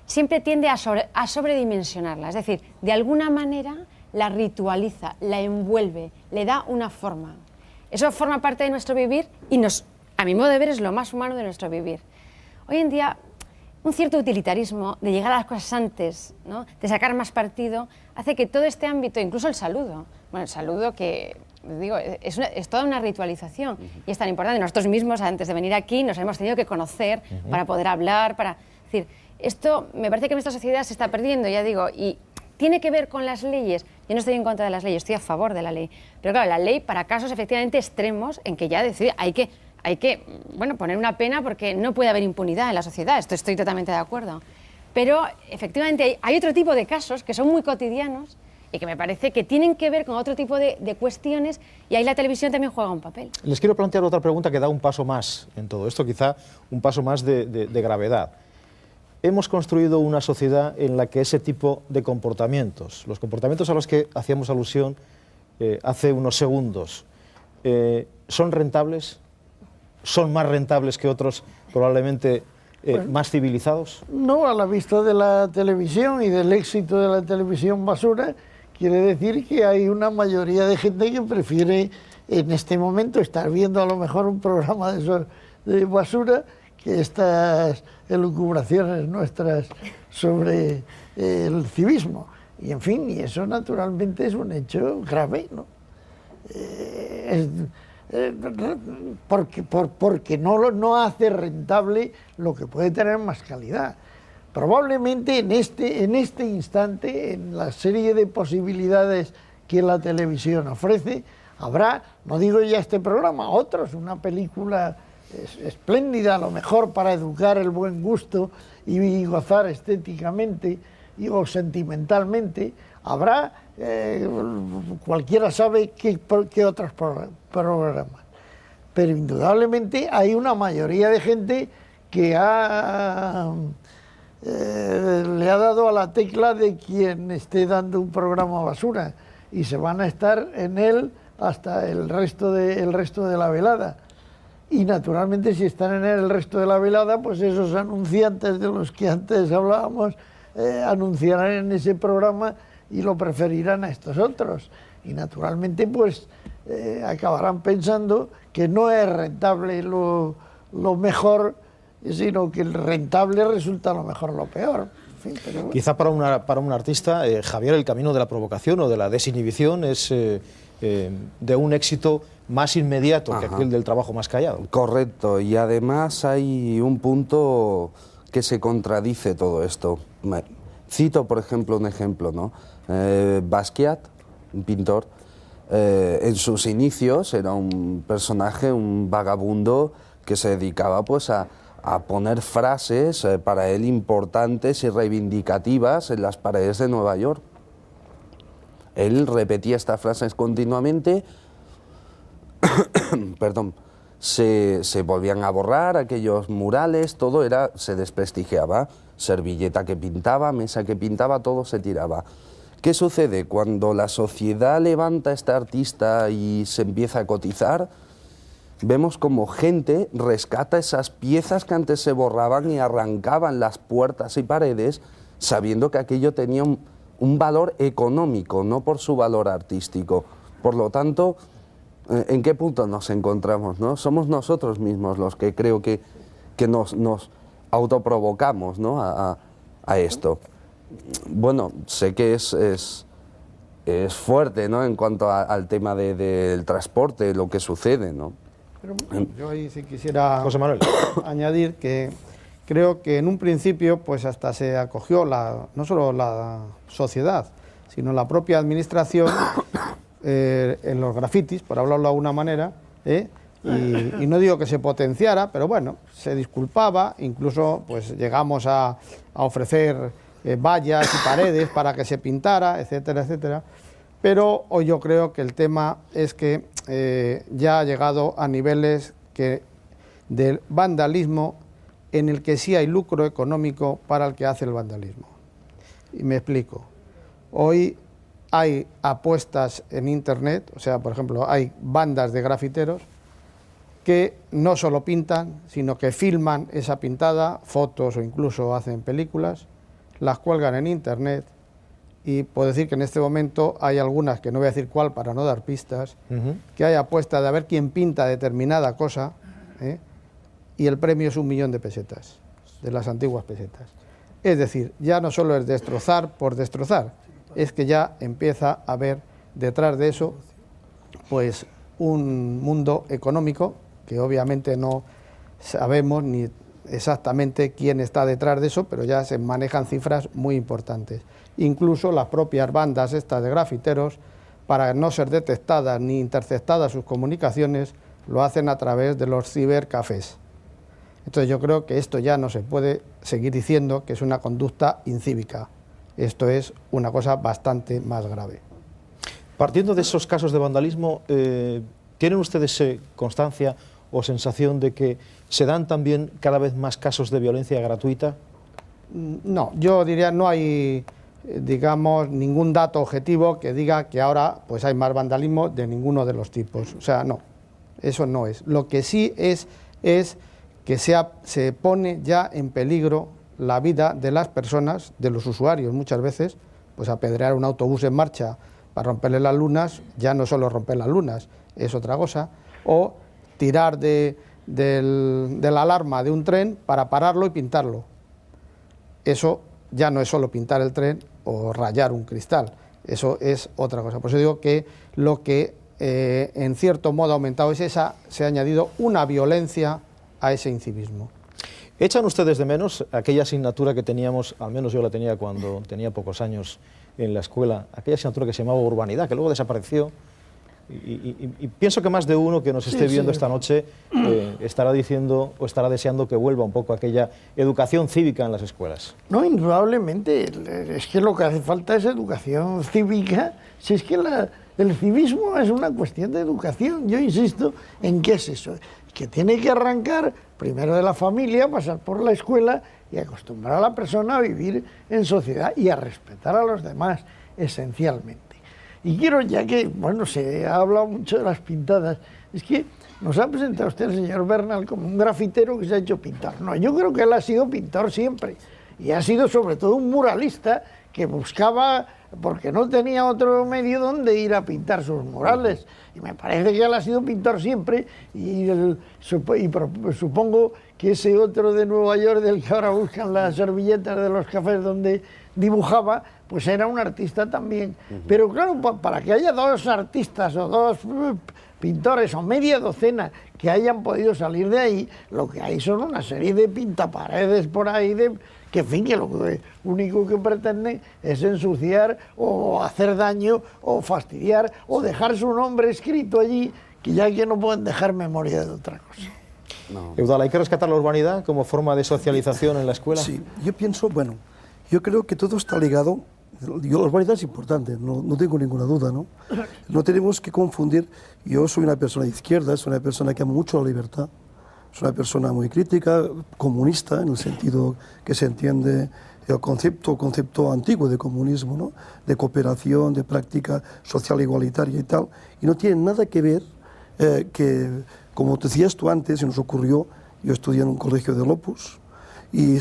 siempre tiende a sobredimensionarla, es decir, de alguna manera la ritualiza, la envuelve, le da una forma. Eso forma parte de nuestro vivir y a mi modo de ver, es lo más humano de nuestro vivir. Hoy en día, un cierto utilitarismo de llegar a las cosas antes, ¿no?, de sacar más partido, hace que todo este ámbito, incluso el saludo, bueno, el saludo que, digo, es toda una ritualización y es tan importante. Nosotros mismos, antes de venir aquí, nos hemos tenido que conocer para poder hablar, es decir, esto me parece que en nuestra sociedad se está perdiendo, ya digo, y tiene que ver con las leyes. Yo no estoy en contra de las leyes, estoy a favor de la ley, pero claro, la ley para casos efectivamente extremos en que ya hay que bueno, poner una pena porque no puede haber impunidad en la sociedad, esto estoy totalmente de acuerdo. Pero efectivamente hay otro tipo de casos que son muy cotidianos y que me parece que tienen que ver con otro tipo de cuestiones y ahí la televisión también juega un papel. Les quiero plantear otra pregunta que da un paso más en todo esto, quizá un paso más de gravedad. Hemos construido una sociedad en la que ese tipo de comportamientos, los comportamientos a los que hacíamos alusión hace unos segundos, ¿son rentables? ¿Son más rentables que otros probablemente más civilizados? No, a la vista de la televisión y del éxito de la televisión basura, quiere decir que hay una mayoría de gente que prefiere en este momento estar viendo a lo mejor un programa de basura que estas elucubraciones nuestras sobre el civismo. Y en fin, y eso naturalmente es un hecho grave, ¿no? Porque no hace rentable lo que puede tener más calidad. Probablemente en este instante, en la serie de posibilidades que la televisión ofrece, habrá, no digo ya este programa, otros, una película espléndida, a lo mejor para educar el buen gusto y gozar estéticamente o sentimentalmente, habrá, cualquiera sabe qué otros programas. Pero indudablemente hay una mayoría de gente que le ha dado a la tecla de quien esté dando un programa basura y se van a estar en él hasta el resto de la velada. Y naturalmente si están en él el resto de la velada, pues esos anunciantes de los que antes hablábamos anunciarán en ese programa y lo preferirán a estos otros. Y naturalmente pues acabarán pensando que no es rentable lo mejor, sino que el rentable resulta a lo mejor lo peor. En fin, pero bueno. Quizá para un artista, Javier, el camino de la provocación o de la desinhibición es de un éxito más inmediato que aquel del trabajo más callado. Correcto, y además hay un punto que se contradice todo esto. Cito, por ejemplo, un ejemplo, ¿no? Basquiat, un pintor, en sus inicios era un personaje, un vagabundo que se dedicaba pues a poner frases para él importantes y reivindicativas en las paredes de Nueva York. Él repetía estas frases continuamente, perdón, se volvían a borrar aquellos murales, todo se desprestigiaba, servilleta que pintaba, mesa que pintaba, todo se tiraba. ¿Qué sucede? Cuando la sociedad levanta a este artista y se empieza a cotizar, vemos como gente rescata esas piezas que antes se borraban y arrancaban las puertas y paredes sabiendo que aquello tenía un valor económico, no por su valor artístico. Por lo tanto, ¿en qué punto nos encontramos, ¿no? Somos nosotros mismos los que creo que nos autoprovocamos, ¿no? a esto. Bueno, sé que es fuerte, ¿no? En cuanto al tema del transporte, lo que sucede, ¿no? Pero yo ahí sí quisiera José Manuel añadir que creo que en un principio pues hasta se acogió no solo la sociedad, sino la propia administración en los grafitis, por hablarlo de alguna manera, y no digo que se potenciara, pero bueno, se disculpaba, incluso pues llegamos a ofrecer vallas y paredes para que se pintara, etcétera, etcétera. Pero hoy yo creo que el tema es que ya ha llegado a niveles del vandalismo en el que sí hay lucro económico para el que hace el vandalismo. Y me explico. Hoy hay apuestas en Internet, o sea, por ejemplo, hay bandas de grafiteros que no solo pintan, sino que filman esa pintada, fotos o incluso hacen películas, las cuelgan en Internet, y puedo decir que en este momento hay algunas, que no voy a decir cuál para no dar pistas, que hay apuesta de a ver quién pinta determinada cosa, y el premio es 1 millón de pesetas, de las antiguas pesetas. Es decir, ya no solo es destrozar por destrozar, es que ya empieza a haber detrás de eso pues un mundo económico que obviamente no sabemos ni exactamente quién está detrás de eso, pero ya se manejan cifras muy importantes. Incluso las propias bandas estas de grafiteros, para no ser detectadas ni interceptadas sus comunicaciones, lo hacen a través de los cibercafés. Entonces yo creo que esto ya no se puede seguir diciendo que es una conducta incívica. Esto es una cosa bastante más grave. Partiendo de esos casos de vandalismo, ¿tienen ustedes constancia o sensación de que se dan también cada vez más casos de violencia gratuita? No, yo diría no hay, digamos, ningún dato objetivo que diga que ahora pues hay más vandalismo de ninguno de los tipos. O sea, no, eso no es. Lo que sí es que se pone ya en peligro la vida de las personas, de los usuarios muchas veces, pues apedrear un autobús en marcha para romperle las lunas, ya no solo romper las lunas, es otra cosa, o tirar de la alarma de un tren para pararlo y pintarlo. Eso ya no es solo pintar el tren o rayar un cristal, eso es otra cosa. Por eso digo que lo que en cierto modo ha aumentado es se ha añadido una violencia a ese incivismo. ¿Echan ustedes de menos aquella asignatura que teníamos, al menos yo la tenía cuando tenía pocos años en la escuela, aquella asignatura que se llamaba Urbanidad, que luego desapareció? Y pienso que más de uno que nos esté viendo esta noche estará diciendo o estará deseando que vuelva un poco aquella educación cívica en las escuelas. No, indudablemente, es que lo que hace falta es educación cívica, si es que el civismo es una cuestión de educación. Yo insisto en qué es eso, que tiene que arrancar primero de la familia, pasar por la escuela y acostumbrar a la persona a vivir en sociedad y a respetar a los demás, esencialmente. Y quiero, ya que, bueno, se ha hablado mucho de las pintadas, es que nos ha presentado usted el señor Bernal como un grafitero que se ha hecho pintar. No, yo creo que él ha sido pintor siempre, y ha sido sobre todo un muralista que buscaba, porque no tenía otro medio donde ir a pintar sus murales, y me parece que él ha sido pintor siempre, y supongo que ese otro de Nueva York, del que ahora buscan las servilletas de los cafés donde dibujaba, pues era un artista también. Pero claro, para que haya dos artistas o dos pintores o media docena que hayan podido salir de ahí, lo que hay son una serie de pintaparedes por ahí, que en fin, que lo único que pretenden es ensuciar o hacer daño o fastidiar o dejar su nombre escrito allí, que ya que no pueden dejar memoria de otra cosa. No. Eudal, ¿hay que rescatar la urbanidad como forma de socialización en la escuela? Sí, yo pienso, bueno, yo creo que todo está ligado. La urbanidad es importante, no tengo ninguna duda, ¿no? No tenemos que confundir. Yo soy una persona de izquierda, soy una persona que ama mucho la libertad, soy una persona muy crítica, comunista, en el sentido que se entiende el concepto antiguo de comunismo, ¿no? De cooperación, de práctica social igualitaria y tal, y no tiene nada que ver que, como te decías tú antes, se nos ocurrió, yo estudié en un colegio del Opus, y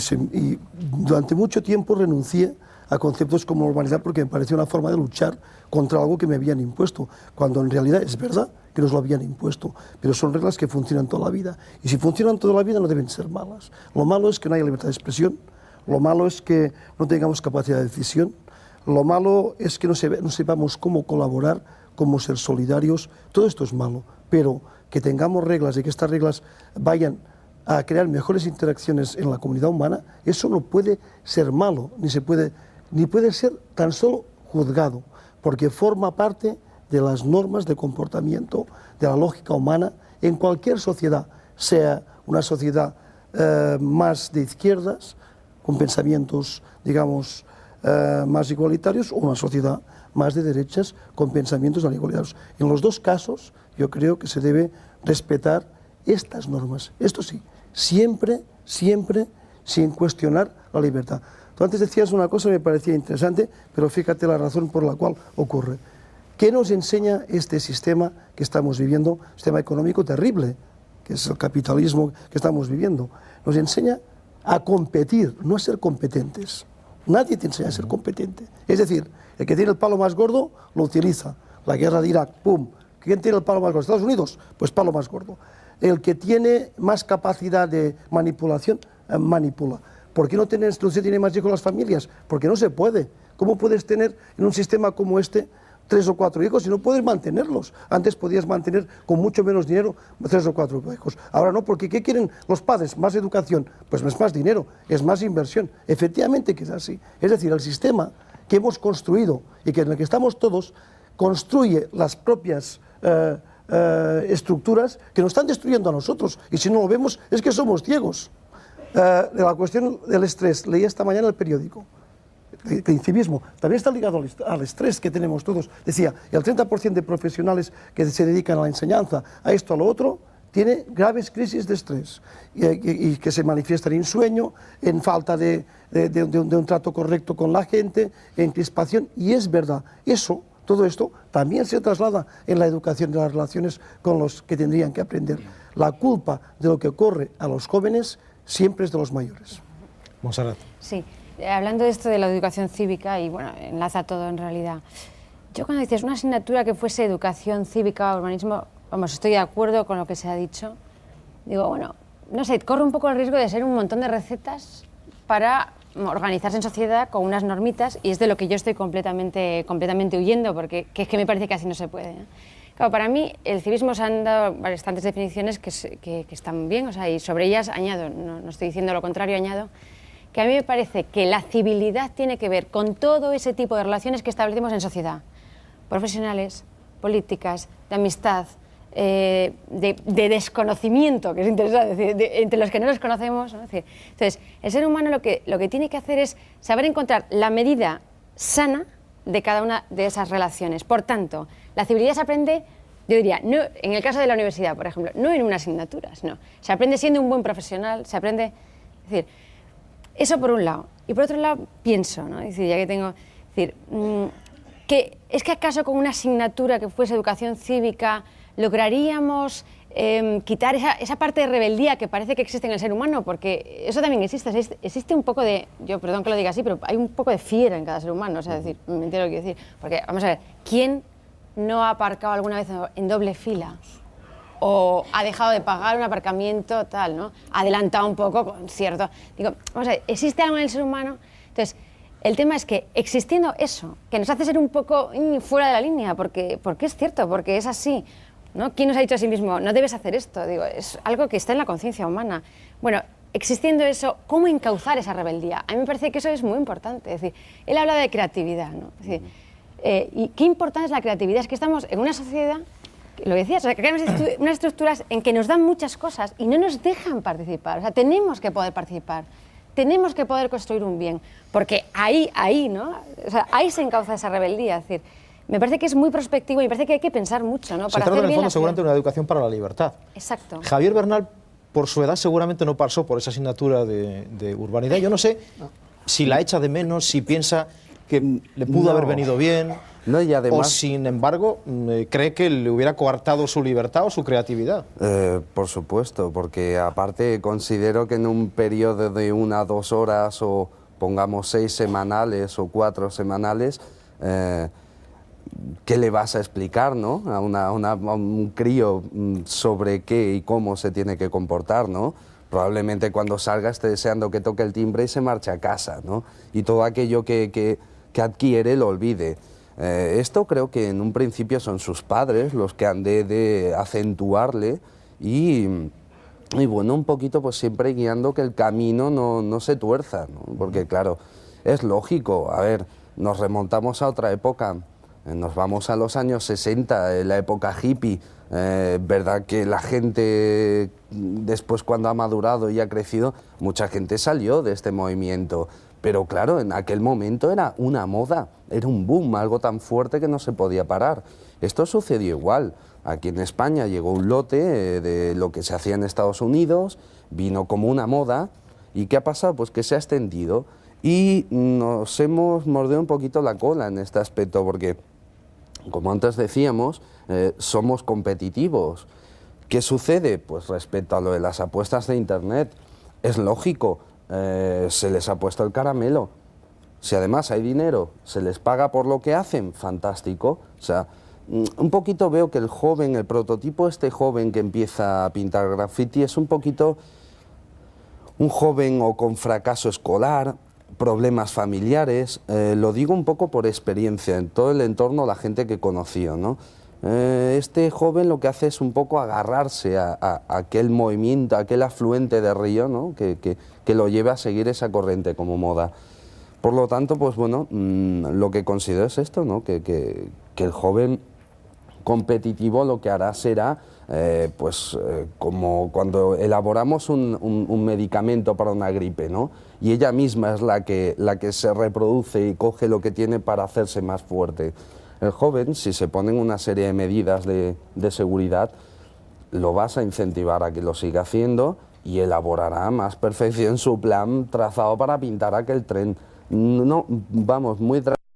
durante mucho tiempo renuncié a conceptos como urbanidad porque me parecía una forma de luchar contra algo que me habían impuesto, cuando en realidad es verdad que nos lo habían impuesto, pero son reglas que funcionan toda la vida, y si funcionan toda la vida no deben ser malas. Lo malo es que no haya libertad de expresión, lo malo es que no tengamos capacidad de decisión, lo malo es que no sepamos cómo colaborar, cómo ser solidarios. Todo esto es malo, pero que tengamos reglas y que estas reglas vayan a crear mejores interacciones en la comunidad humana, eso no puede ser malo, ni puede ser tan solo juzgado, porque forma parte de las normas de comportamiento, de la lógica humana, en cualquier sociedad, sea una sociedad más de izquierdas, con pensamientos, digamos, más igualitarios, o una sociedad más de derechas, con pensamientos tan igualitarios. En los dos casos, yo creo que se debe respetar estas normas. Esto sí, siempre sin cuestionar la libertad. Tú antes decías una cosa que me parecía interesante, pero fíjate la razón por la cual ocurre. ¿Qué nos enseña este sistema que estamos viviendo, sistema económico terrible, que es el capitalismo que estamos viviendo? Nos enseña a competir, no a ser competentes. Nadie te enseña a ser competente. Es decir, el que tiene el palo más gordo lo utiliza. La guerra de Irak, ¡pum! ¿Quién tiene el palo más gordo? ¿Estados Unidos? Pues palo más gordo. El que tiene más capacidad de manipulación, manipula. ¿Por qué no se tiene más hijos las familias? Porque no se puede. ¿Cómo puedes tener en un sistema como este 3 o 4 hijos si no puedes mantenerlos? Antes podías mantener con mucho menos dinero 3 o 4 hijos. Ahora no, porque ¿qué quieren los padres? ¿Más educación? Pues no es más dinero, es más inversión. Efectivamente que es así. Es decir, el sistema que hemos construido y que en el que estamos todos construye las propias estructuras que nos están destruyendo a nosotros. Y si no lo vemos es que somos ciegos. De la cuestión del estrés, leí esta mañana el periódico. El incivismo también está ligado al estrés que tenemos todos. Decía, el 30% de profesionales que se dedican a la enseñanza, a esto, a lo otro, tiene graves crisis de estrés y que se manifiestan en sueño, en falta de un trato correcto con la gente, en crispación. Y es verdad, todo esto también se traslada en la educación de las relaciones con los que tendrían que aprender. La culpa de lo que ocurre a los jóvenes siempre es de los mayores. Montserrat. Sí, hablando de esto de la educación cívica, y bueno, enlaza todo en realidad. Yo cuando dices una asignatura que fuese educación cívica, urbanismo, vamos, estoy de acuerdo con lo que se ha dicho. Digo, bueno, no sé, corre un poco el riesgo de ser un montón de recetas para organizarse en sociedad con unas normitas, y es de lo que yo estoy completamente huyendo, porque es que me parece que así no se puede, ¿eh? Claro, para mí el civismo se han dado bastantes definiciones que están bien, o sea, y sobre ellas añado, no estoy diciendo lo contrario, añado, que a mí me parece que la civilidad tiene que ver con todo ese tipo de relaciones que establecemos en sociedad, profesionales, políticas, de amistad, de desconocimiento, que es interesante, entre los que no nos conocemos, ¿no? Es decir, entonces, el ser humano lo que tiene que hacer es saber encontrar la medida sana de cada una de esas relaciones. Por tanto, la civilidad se aprende, yo diría, no, en el caso de la universidad, por ejemplo, no en unas asignaturas, no. Se aprende siendo un buen profesional, se aprende, es decir, eso por un lado. Y por otro lado, pienso, ¿no? Es decir, ya que tengo, es decir, que es que acaso con una asignatura que fuese educación cívica lograríamos quitar esa parte de rebeldía que parece que existe en el ser humano, porque eso también existe un poco de, yo perdón que lo diga así, pero hay un poco de fiera en cada ser humano, o sea, es decir, me entiendo lo que quiero decir, porque vamos a ver, ¿quién no ha aparcado alguna vez en doble fila? O ha dejado de pagar un aparcamiento, tal, ¿no? Adelantado un poco, con cierto... Digo, vamos a ver, ¿existe algo en el ser humano? Entonces, el tema es que existiendo eso, que nos hace ser un poco fuera de la línea, porque es cierto, porque es así, ¿no? ¿Quién nos ha dicho a sí mismo, no debes hacer esto? Digo, es algo que está en la conciencia humana. Bueno, existiendo eso, ¿cómo encauzar esa rebeldía? A mí me parece que eso es muy importante. Es decir, él habla de creatividad, ¿no? Es decir, y qué importante es la creatividad. Es que estamos en una sociedad, lo decías, o sea, que hay unas estructuras en que nos dan muchas cosas y no nos dejan participar. O sea, tenemos que poder participar. Tenemos que poder construir un bien, porque ahí, ¿no? O sea, ahí se encauza esa rebeldía. Es decir, me parece que es muy prospectivo y me parece que hay que pensar mucho, ¿no? Se trata en el fondo seguramente de una educación para la libertad. Exacto. Javier Bernal, por su edad, seguramente no pasó por esa asignatura de urbanidad. Yo no sé si la echa de menos, si piensa que le pudo haber venido bien, no, y además, o sin embargo cree que le hubiera coartado su libertad o su creatividad. Por supuesto, porque aparte considero que en un periodo de 1 a 2 horas o pongamos 6 semanales o 4 semanales, ¿qué le vas a explicar, ¿no? a un crío sobre qué y cómo se tiene que comportar, ¿no? Probablemente cuando salga esté deseando que toque el timbre y se marche a casa, ¿no? Y todo aquello que adquiere lo olvide. Esto creo que en un principio son sus padres los que han de acentuarle y bueno, un poquito pues siempre guiando que el camino no se tuerza, ¿no? Porque claro, es lógico, a ver, nos remontamos a otra época, nos vamos a los años 60, la época hippie, verdad que la gente después cuando ha madurado y ha crecido, mucha gente salió de este movimiento. Pero claro, en aquel momento era una moda, era un boom, algo tan fuerte que no se podía parar. Esto sucedió igual. Aquí en España llegó un lote de lo que se hacía en Estados Unidos, vino como una moda, ¿y qué ha pasado? Pues que se ha extendido y nos hemos mordido un poquito la cola en este aspecto, porque, como antes decíamos, somos competitivos. ¿Qué sucede? Pues respecto a lo de las apuestas de Internet, es lógico. Se les ha puesto el caramelo. Si además hay dinero, se les paga por lo que hacen, fantástico. O sea, un poquito veo que el joven, el prototipo este joven que empieza a pintar graffiti es un poquito un joven o con fracaso escolar, problemas familiares, lo digo un poco por experiencia, en todo el entorno, la gente que he conocido, ¿no? Este joven lo que hace es un poco agarrarse a aquel movimiento, a aquel afluente de río, ¿no? que lo lleve a seguir esa corriente como moda. Por lo tanto, pues bueno, lo que considero es esto, ¿no? Que el joven competitivo lo que hará será, como cuando elaboramos un medicamento para una gripe, ¿no? Y ella misma es la que se reproduce y coge lo que tiene para hacerse más fuerte. El joven, si se ponen una serie de medidas de seguridad, lo vas a incentivar a que lo siga haciendo y elaborará más perfección su plan trazado para pintar aquel tren. No, vamos, muy